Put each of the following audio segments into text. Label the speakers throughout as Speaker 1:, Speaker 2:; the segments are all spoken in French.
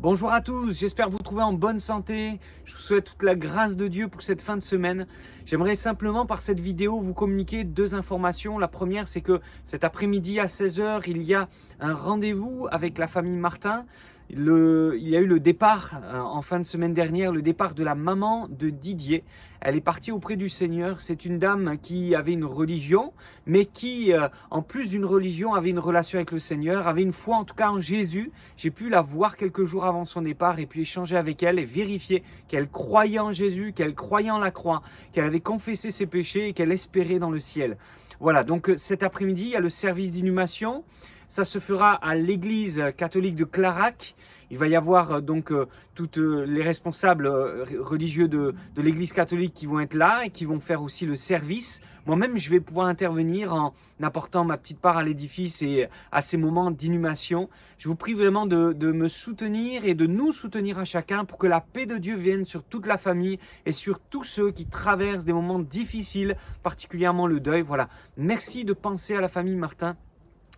Speaker 1: Bonjour à tous, j'espère vous trouver en bonne santé. Je vous souhaite toute la grâce de Dieu pour cette fin de semaine. J'aimerais simplement par cette vidéo vous communiquer deux informations. La première, c'est que cet après-midi à 16 h, il y a un rendez-vous avec la famille Martin. Il y a eu le départ en fin de semaine dernière, le départ de la maman de Didier. Elle est partie auprès du Seigneur. C'est une dame qui avait une religion, mais qui, en plus d'une religion, avait une relation avec le Seigneur, avait une foi en tout cas en Jésus. J'ai pu la voir quelques jours avant son départ et puis échanger avec elle et vérifier qu'elle croyait en Jésus, qu'elle croyait en la croix, qu'elle avait confessé ses péchés et qu'elle espérait dans le ciel. Voilà, donc cet après-midi, il y a le service d'inhumation. Ça se fera à l'église catholique de Clarac. Il va y avoir toutes les responsables religieux de l'église catholique qui vont être là et qui vont faire aussi le service. Moi-même, je vais pouvoir intervenir en apportant ma petite part à l'édifice et à ces moments d'inhumation. Je vous prie vraiment de me soutenir et de nous soutenir à chacun pour que la paix de Dieu vienne sur toute la famille et sur tous ceux qui traversent des moments difficiles, particulièrement le deuil. Voilà, merci de penser à la famille Martin.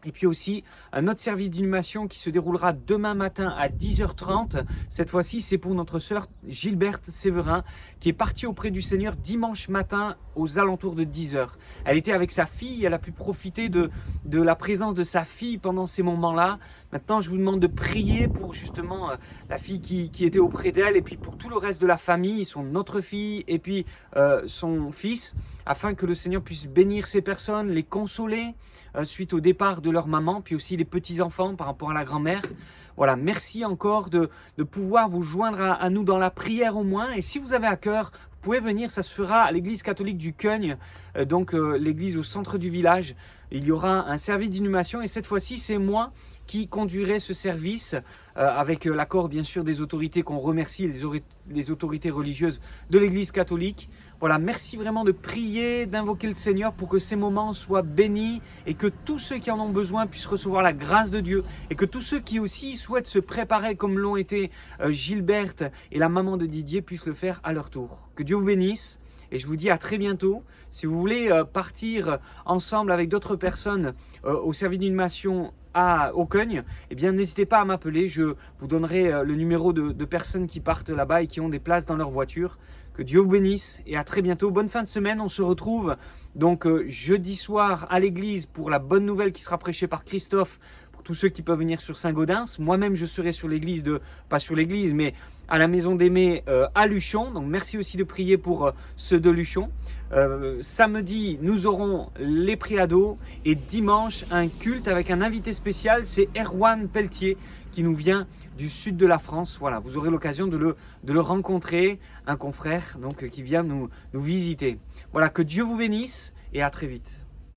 Speaker 1: Et puis aussi, un autre service d'inhumation qui se déroulera demain matin à 10 h 30. Cette fois-ci, c'est pour notre sœur Gilberte Séverin qui est partie auprès du Seigneur dimanche matin aux alentours de 10 h. Elle était avec sa fille, elle a pu profiter de la présence de sa fille pendant ces moments-là. Maintenant, je vous demande de prier pour justement la fille qui était auprès d'elle et puis pour tout le reste de la famille, son autre fille et puis son fils, afin que le Seigneur puisse bénir ces personnes, les consoler suite au départ de leur maman, puis aussi les petits-enfants par rapport à la grand-mère. Voilà, merci encore de pouvoir vous joindre à nous dans la prière au moins. Et si vous avez à cœur, vous pouvez venir, ça se fera à l'église catholique du Cogne, l'église au centre du village. Il y aura un service d'inhumation et cette fois-ci, c'est moi qui conduirai ce service avec l'accord bien sûr des autorités qu'on remercie, les autorités religieuses de l'église catholique. Voilà, merci vraiment de prier, d'invoquer le Seigneur pour que ces moments soient bénis et que tous ceux qui en ont besoin puissent recevoir la grâce de Dieu et que tous ceux qui aussi souhaitent se préparer comme l'ont été Gilberte et la maman de Didier puissent le faire à leur tour. Que Dieu vous bénisse. Et je vous dis à très bientôt. Si vous voulez partir ensemble avec d'autres personnes au service d'inhumation au Cogne, eh bien n'hésitez pas à m'appeler. Je vous donnerai le numéro de personnes qui partent là-bas et qui ont des places dans leur voiture. Que Dieu vous bénisse et à très bientôt. Bonne fin de semaine. On se retrouve donc jeudi soir à l'église pour la bonne nouvelle qui sera prêchée par Christophe. Tous ceux qui peuvent venir sur Saint-Gaudens. Moi-même, je serai sur l'église pas sur l'église, mais à la maison d'Aimé à Luchon. Donc, merci aussi de prier pour ceux de Luchon. Samedi, nous aurons les priados et dimanche, un culte avec un invité spécial. C'est Erwan Pelletier qui nous vient du sud de la France. Voilà, vous aurez l'occasion de le rencontrer, un confrère donc qui vient nous visiter. Voilà, que Dieu vous bénisse et à très vite.